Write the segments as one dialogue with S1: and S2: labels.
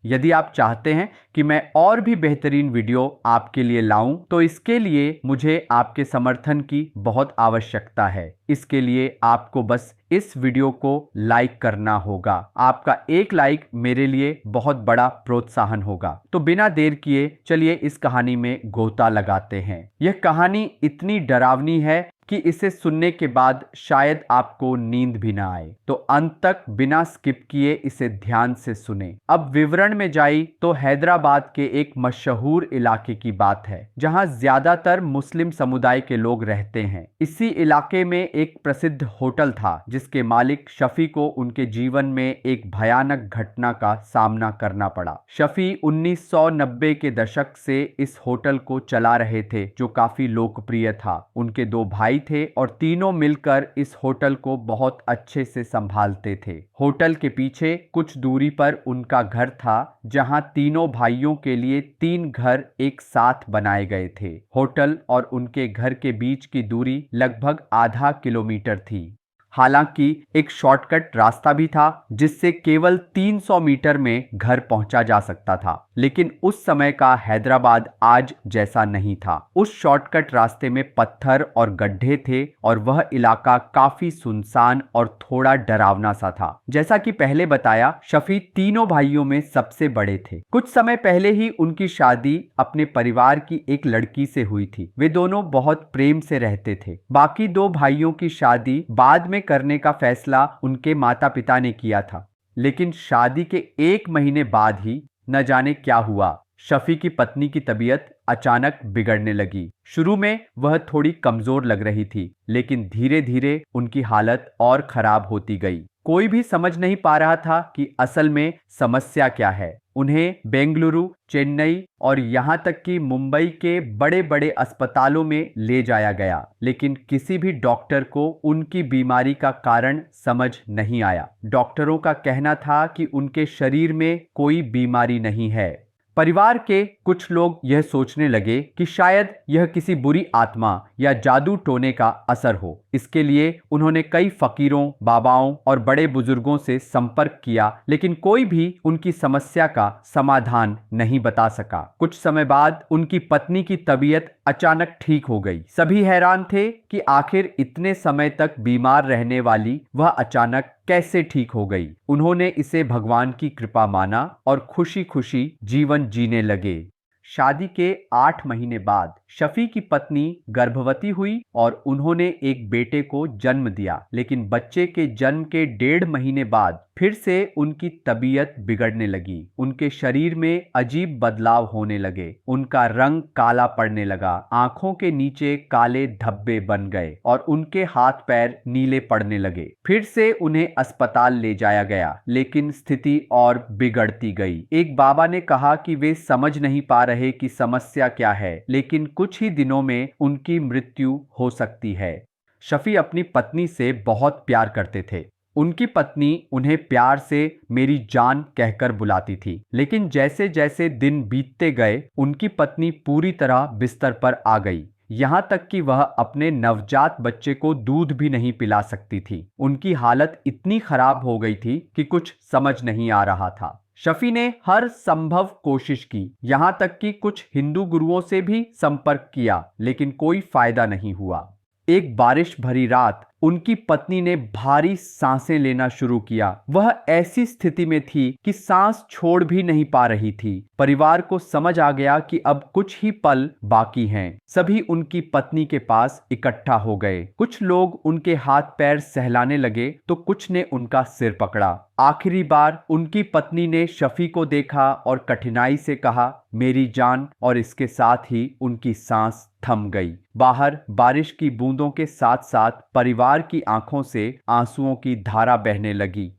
S1: यदि आप चाहते हैं कि मैं और भी बेहतरीन वीडियो आपके लिए लाऊं तो इसके लिए मुझे आपके समर्थन की बहुत आवश्यकता है। इसके लिए आपको बस इस वीडियो को लाइक करना होगा। आपका एक लाइक मेरे लिए बहुत बड़ा प्रोत्साहन होगा। तो बिना देर किए चलिए इस कहानी में गोता लगाते हैं। यह कहानी इतनी डरावनी है कि इसे सुनने के बाद शायद आपको नींद भी ना आए, तो अंत तक बिना स्किप किए इसे ध्यान से सुने। अब विवरण में जाई तो हैदराबाद के एक मशहूर इलाके की बात है जहां ज्यादातर मुस्लिम समुदाय के लोग रहते हैं। इसी इलाके में एक प्रसिद्ध होटल था जिसके मालिक शफी को उनके जीवन में एक भयानक घटना का सामना करना पड़ा। शफी 1990 के दशक से इस होटल को चला रहे थे जो काफी लोकप्रिय था। उनके दो भाई थे और तीनों मिलकर इस होटल को बहुत अच्छे से संभालते थे। होटल के पीछे कुछ दूरी पर उनका घर था जहां तीनों भाइयों के लिए 3 घर एक साथ बनाए गए थे। होटल और उनके घर के बीच की दूरी लगभग आधा किलोमीटर थी। हालांकि एक शॉर्टकट रास्ता भी था जिससे केवल 300 मीटर में घर पहुंचा जा सकता था, लेकिन उस समय का हैदराबाद आज जैसा नहीं था। उस शॉर्टकट रास्ते में पत्थर और गड्ढे थे और वह इलाका काफी सुनसान और थोड़ा डरावना सा था। जैसा कि पहले बताया, शफी तीनों भाइयों में सबसे बड़े थे। कुछ समय पहले ही उनकी शादी अपने परिवार की एक लड़की से हुई थी। वे दोनों बहुत प्रेम से रहते थे। बाकी 2 भाइयों की शादी बाद में करने का फैसला उनके माता पिता ने किया था, लेकिन शादी के 1 महीने बाद ही न जाने क्या हुआ, शफी की पत्नी की तबीयत अचानक बिगड़ने लगी। शुरू में वह थोड़ी कमजोर लग रही थी, लेकिन धीरे धीरे उनकी हालत और खराब होती गई। कोई भी समझ नहीं पा रहा था कि असल में समस्या क्या है। उन्हें बेंगलुरु, चेन्नई और यहाँ तक कि मुंबई के बड़े बड़े अस्पतालों में ले जाया गया, लेकिन किसी भी डॉक्टर को उनकी बीमारी का कारण समझ नहीं आया। डॉक्टरों का कहना था कि उनके शरीर में कोई बीमारी नहीं है। परिवार के कुछ लोग यह सोचने लगे कि शायद यह किसी बुरी आत्मा या जादू टोने का असर हो। इसके लिए उन्होंने कई फकीरों, बाबाओं और बड़े बुजुर्गों से संपर्क किया, लेकिन कोई भी उनकी समस्या का समाधान नहीं बता सका। कुछ समय बाद उनकी पत्नी की तबीयत अचानक ठीक हो गई। सभी हैरान थे कि आखिर इतने समय तक बीमार रहने वाली वह अचानक कैसे ठीक हो गई। उन्होंने इसे भगवान की कृपा माना और खुशी खुशी जीवन जीने लगे। शादी के 8 महीने बाद शफी की पत्नी गर्भवती हुई और उन्होंने एक बेटे को जन्म दिया, लेकिन बच्चे के जन्म के 1.5 महीने बाद फिर से उनकी तबीयत बिगड़ने लगी। उनके शरीर में अजीब बदलाव होने लगे। उनका रंग काला पड़ने लगा, आंखों के नीचे काले धब्बे बन गए और उनके हाथ पैर नीले पड़ने लगे। फिर से उन्हें अस्पताल ले जाया गया, लेकिन स्थिति और बिगड़ती गई। एक बाबा ने कहा कि वे समझ नहीं पा रहे कि समस्या क्या है, लेकिन कुछ ही दिनों में उनकी मृत्यु हो सकती है। शफी अपनी पत्नी से बहुत प्यार करते थे। उनकी पत्नी उन्हें प्यार से मेरी जान कहकर बुलाती थी, लेकिन जैसे जैसे दिन बीतते गए उनकी पत्नी पूरी तरह बिस्तर पर आ गई। यहाँ तक कि वह अपने नवजात बच्चे को दूध भी नहीं पिला सकती थी। उनकी हालत इतनी खराब हो गई थी कि कुछ समझ नहीं आ रहा था। शफी ने हर संभव कोशिश की, यहाँ तक कि कुछ हिंदू गुरुओं से भी संपर्क किया, लेकिन कोई फायदा नहीं हुआ। एक बारिश भरी रात उनकी पत्नी ने भारी सांसें लेना शुरू किया। वह ऐसी स्थिति में थी कि सांस छोड़ भी नहीं पा रही थी। परिवार को समझ आ गया कि अब कुछ ही पल बाकी हैं। सभी उनकी पत्नी के पास इकट्ठा हो गए। कुछ लोग उनके हाथ पैर सहलाने लगे तो कुछ ने उनका सिर पकड़ा। आखिरी बार उनकी पत्नी ने शफी को देखा और कठिनाई से कहा, मेरी जान, और इसके साथ ही उनकी सांस थम गई। बाहर बारिश की बूंदों के साथ साथ परिवार की आंखों से आंसुओं की धारा बहने लगी।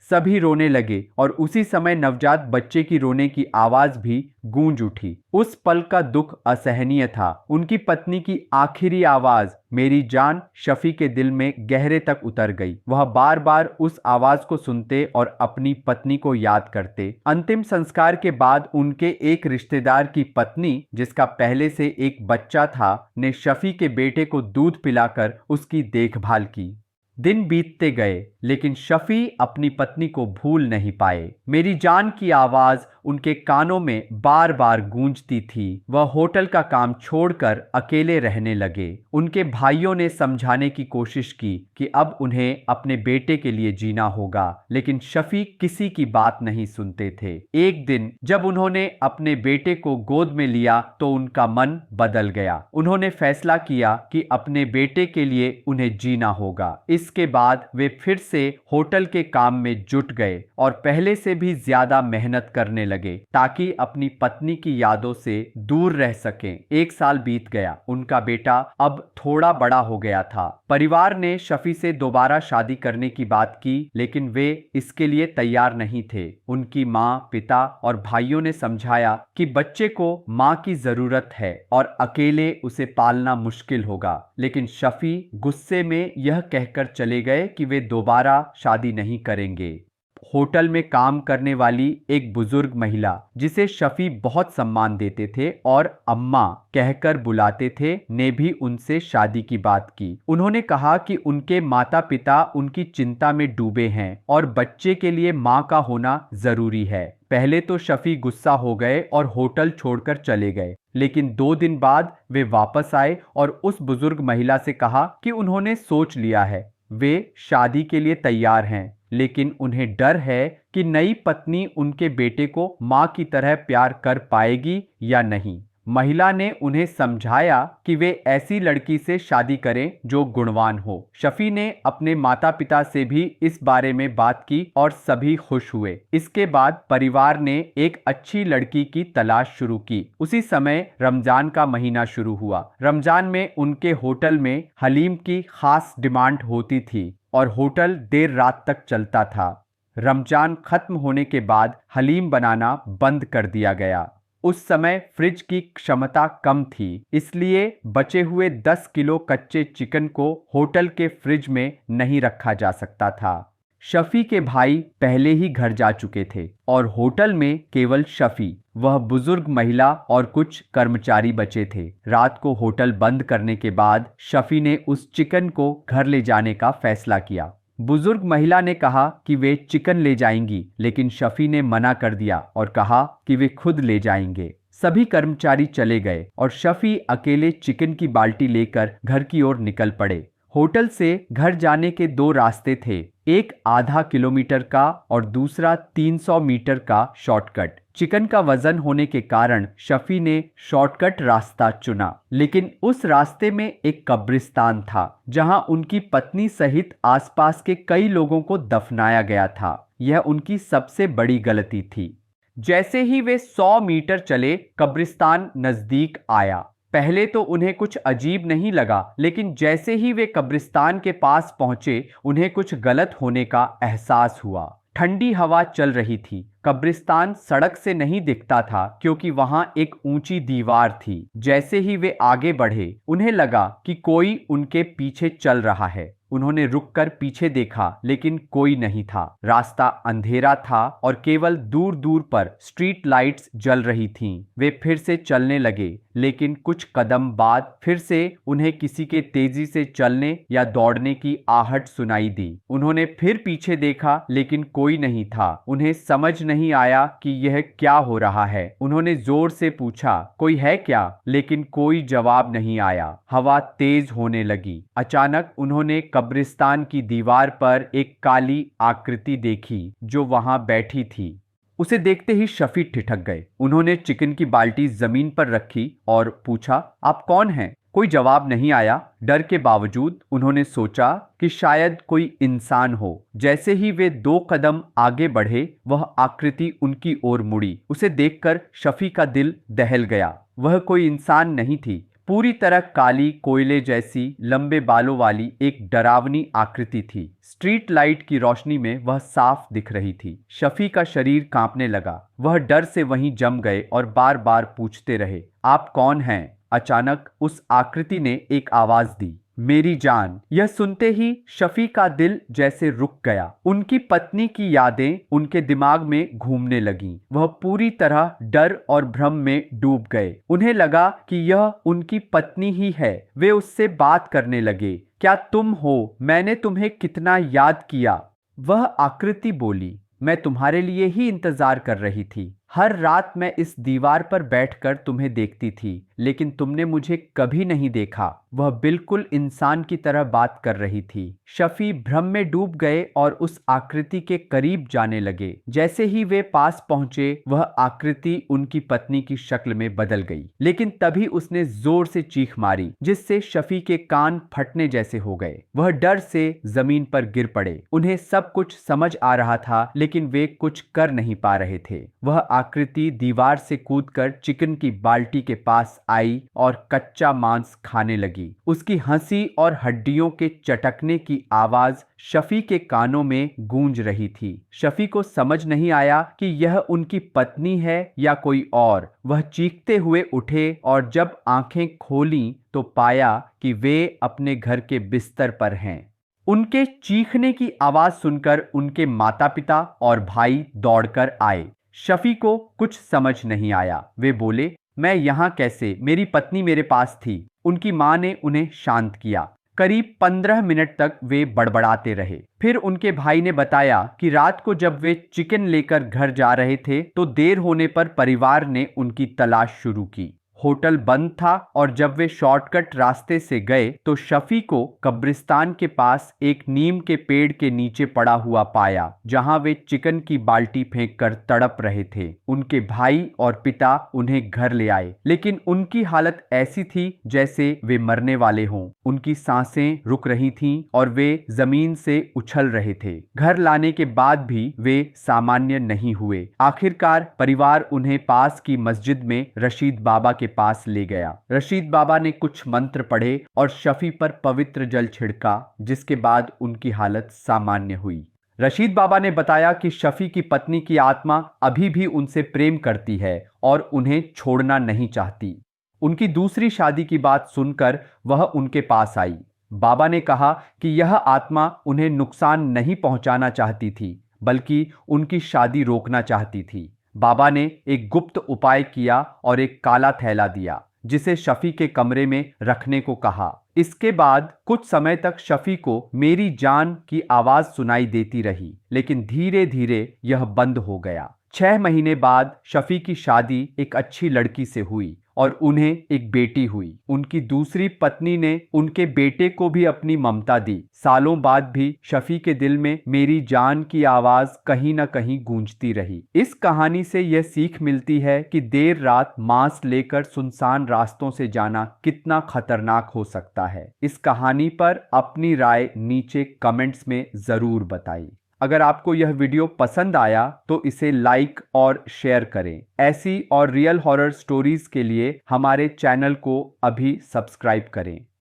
S1: सभी रोने लगे और उसी समय नवजात बच्चे की रोने की आवाज भी गूंज उठी। उस पल का दुख असहनीय था। उनकी पत्नी की आखिरी आवाज, मेरी जान, शफी के दिल में गहरे तक उतर गई। वह बार बार उस आवाज को सुनते और अपनी पत्नी को याद करते। अंतिम संस्कार के बाद उनके एक रिश्तेदार की पत्नी, जिसका पहले से एक बच्चा था, ने शफी के बेटे को दूध पिलाकर उसकी देखभाल की। दिन बीतते गए, लेकिन शफी अपनी पत्नी को भूल नहीं पाए। मेरी जान की आवाज उनके कानों में बार बार गूंजती थी। वह होटल का काम छोड़कर अकेले रहने लगे। उनके भाइयों ने समझाने की कोशिश की कि अब उन्हें अपने बेटे के लिए जीना होगा, लेकिन शफीक किसी की बात नहीं सुनते थे। एक दिन जब उन्होंने अपने बेटे को गोद में लिया तो उनका मन बदल गया। उन्होंने फैसला किया कि अपने बेटे के लिए उन्हें जीना होगा। इसके बाद वे फिर से होटल के काम में जुट गए और पहले से भी ज्यादा मेहनत करने लगे ताकि अपनी पत्नी की यादों से दूर रह सकें। 1 साल बीत गया। उनका बेटा अब थोड़ा बड़ा हो गया था। परिवार ने शफी से दोबारा शादी करने की बात की, लेकिन वे इसके लिए तैयार नहीं थे। उनकी माँ, पिता और भाइयों ने समझाया कि बच्चे को माँ की जरूरत है और अकेले उसे पालना मुश्किल होगा, लेकिन शफी गुस्से में यह कहकर चले गए कि वे दोबारा शादी नहीं करेंगे। होटल में काम करने वाली एक बुजुर्ग महिला, जिसे शफी बहुत सम्मान देते थे और अम्मा कहकर बुलाते थे, ने भी उनसे शादी की बात की। उन्होंने कहा कि उनके माता पिता उनकी चिंता में डूबे हैं और बच्चे के लिए माँ का होना जरूरी है। पहले तो शफी गुस्सा हो गए और होटल छोड़कर चले गए, लेकिन 2 दिन बाद वे वापस आए और उस बुजुर्ग महिला से कहा कि उन्होंने सोच लिया है, वे शादी के लिए तैयार हैं, लेकिन उन्हें डर है कि नई पत्नी उनके बेटे को मां की तरह प्यार कर पाएगी या नहीं। महिला ने उन्हें समझाया कि वे ऐसी लड़की से शादी करें जो गुणवान हो। शफी ने अपने माता पिता से भी इस बारे में बात की और सभी खुश हुए। इसके बाद परिवार ने एक अच्छी लड़की की तलाश शुरू की। उसी समय रमजान का महीना शुरू हुआ। रमजान में उनके होटल में हलीम की खास डिमांड होती थी और होटल देर रात तक चलता था। रमजान खत्म होने के बाद हलीम बनाना बंद कर दिया गया। उस समय फ्रिज की क्षमता कम थी, इसलिए बचे हुए 10 किलो कच्चे चिकन को होटल के फ्रिज में नहीं रखा जा सकता था। शफी के भाई पहले ही घर जा चुके थे और होटल में केवल शफी, वह बुजुर्ग महिला और कुछ कर्मचारी बचे थे। रात को होटल बंद करने के बाद शफी ने उस चिकन को घर ले जाने का फैसला किया। बुजुर्ग महिला ने कहा कि वे चिकन ले जाएंगी, लेकिन शफी ने मना कर दिया और कहा कि वे खुद ले जाएंगे। सभी कर्मचारी चले गए और शफी अकेले चिकन की बाल्टी लेकर घर की ओर निकल पड़े। होटल से घर जाने के 2 रास्ते थे, एक आधा किलोमीटर का और दूसरा 300 मीटर का शॉर्टकट। चिकन का वजन होने के कारण शफी ने शॉर्टकट रास्ता चुना, लेकिन उस रास्ते में एक कब्रिस्तान था जहां उनकी पत्नी सहित आसपास के कई लोगों को दफनाया गया था। यह उनकी सबसे बड़ी गलती थी। जैसे ही वे 100 मीटर चले, कब्रिस्तान नजदीक आया। पहले तो उन्हें कुछ अजीब नहीं लगा, लेकिन जैसे ही वे कब्रिस्तान के पास पहुंचे, उन्हें कुछ गलत होने का एहसास हुआ। ठंडी हवा चल रही थी। कब्रिस्तान सड़क से नहीं दिखता था क्योंकि वहां एक ऊंची दीवार थी। जैसे ही वे आगे बढ़े, उन्हें लगा कि कोई उनके पीछे चल रहा है। उन्होंने रुककर पीछे देखा, लेकिन कोई नहीं था। रास्ता अंधेरा था और केवल दूर दूर पर स्ट्रीट लाइट्स जल रही थीं। वे फिर से चलने लगे, लेकिन कुछ कदम बाद फिर से उन्हें किसी के तेजी से चलने या दौड़ने की आहट सुनाई दी। उन्होंने फिर पीछे देखा, लेकिन कोई नहीं था। उन्हें समझ नहीं आया कि यह क्या हो रहा है। उन्होंने जोर से पूछा, कोई है क्या? लेकिन कोई जवाब नहीं आया। हवा तेज होने लगी। अचानक उन्होंने कब्रिस्तान की दीवार पर एक काली आकृति देखी जो वहां बैठी थी। उसे देखते ही शफी ठिठक गए। उन्होंने चिकन की बाल्टी जमीन पर रखी और पूछा, आप कौन हैं? कोई जवाब नहीं आया। डर के बावजूद उन्होंने सोचा कि शायद कोई इंसान हो। जैसे ही वे 2 कदम आगे बढ़े, वह आकृति उनकी ओर मुड़ी। उसे देखकर शफी का दिल दहल गया। वह कोई इंसान नहीं थी, पूरी तरह काली, कोयले जैसी लंबे बालों वाली एक डरावनी आकृति थी। स्ट्रीट लाइट की रोशनी में वह साफ दिख रही थी। शफी का शरीर कांपने लगा। वह डर से वहीं जम गए और बार बार पूछते रहे, आप कौन हैं? अचानक उस आकृति ने एक आवाज दी, मेरी जान। यह सुनते ही शफी का दिल जैसे रुक गया। उनकी पत्नी की यादें उनके दिमाग में घूमने लगीं। वह पूरी तरह डर और भ्रम में डूब गए। उन्हें लगा कि यह उनकी पत्नी ही है। वे उससे बात करने लगे, क्या तुम हो? मैंने तुम्हें कितना याद किया। वह आकृति बोली, मैं तुम्हारे लिए ही इंतजार कर रही थी। हर रात मैं इस दीवार पर बैठकर तुम्हें देखती थी, लेकिन तुमने मुझे कभी नहीं देखा। वह बिल्कुल इंसान की तरह बात कर रही थी। शफी भ्रम में डूब गए और उस आकृति के करीब जाने लगे। जैसे ही वे पास पहुंचे, वह आकृति उनकी पत्नी की शक्ल में बदल गई। लेकिन तभी उसने जोर से चीख मारी, जिससे शफी के कान फटने जैसे हो गए। वह डर से जमीन पर गिर पड़े। उन्हें सब कुछ समझ आ रहा था, लेकिन वे कुछ कर नहीं पा रहे थे। वह आकृति दीवार से कूदकर चिकन की बाल्टी के पास आई और कच्चा मांस खाने लगी। उसकी हंसी और हड्डियों के चटकने की आवाज शफी के कानों में गूंज रही थी। शफी को समझ नहीं आया कि यह उनकी पत्नी है या कोई और। वह चीखते हुए उठे और जब आंखें खोलीं तो पाया कि वे अपने घर के बिस्तर पर हैं। उनके चीखने की आवाज सुनकर उनके माता पिता और भाई दौड़कर आए। शफी को कुछ समझ नहीं आया। वे बोले, मैं यहाँ कैसे? मेरी पत्नी मेरे पास थी। उनकी मां ने उन्हें शांत किया। करीब 15 मिनट तक वे बड़बड़ाते रहे। फिर उनके भाई ने बताया कि रात को जब वे चिकन लेकर घर जा रहे थे तो देर होने पर परिवार ने उनकी तलाश शुरू की। होटल बंद था और जब वे शॉर्टकट रास्ते से गए तो शफी को कब्रिस्तान के पास एक नीम के पेड़ के नीचे पड़ा हुआ पाया, जहां वे चिकन की बाल्टी फेंककर तड़प रहे थे। उनके भाई और पिता उन्हें घर ले आए, लेकिन उनकी हालत ऐसी थी जैसे वे मरने वाले हों। उनकी सांसें रुक रही थीं और वे जमीन से उछल रहे थे। घर लाने के बाद भी वे सामान्य नहीं हुए। आखिरकार परिवार उन्हें पास की मस्जिद में रशीद बाबा के पास ले गया। रशीद बाबा ने कुछ मंत्र पढ़े और शफी पर पवित्र जल छिड़का, जिसके बाद उनकी हालत सामान्य हुई। रशीद बाबा ने बताया कि शफी की पत्नी की आत्मा अभी भी उनसे प्रेम करती है और उन्हें छोड़ना नहीं चाहती। उनकी दूसरी शादी की बात सुनकर वह उनके पास आई। बाबा ने कहा कि यह आत्मा उन्हें नुकसान नहीं पहुंचाना चाहती थी, बल्कि उनकी शादी रोकना चाहती थी। बाबा ने एक गुप्त उपाय किया और एक काला थैला दिया, जिसे शफी के कमरे में रखने को कहा। इसके बाद कुछ समय तक शफी को मेरी जान की आवाज सुनाई देती रही, लेकिन धीरे धीरे यह बंद हो गया। 6 महीने बाद शफी की शादी एक अच्छी लड़की से हुई और उन्हें एक बेटी हुई। उनकी दूसरी पत्नी ने उनके बेटे को भी अपनी ममता दी। सालों बाद भी शफी के दिल में मेरी जान की आवाज कहीं न कहीं गूंजती रही। इस कहानी से यह सीख मिलती है कि देर रात मांस लेकर सुनसान रास्तों से जाना कितना खतरनाक हो सकता है। इस कहानी पर अपनी राय नीचे कमेंट्स में जरूर बताइए। अगर आपको यह वीडियो पसंद आया तो इसे लाइक और शेयर करें। ऐसी और रियल हॉरर स्टोरीज के लिए हमारे चैनल को अभी सब्सक्राइब करें।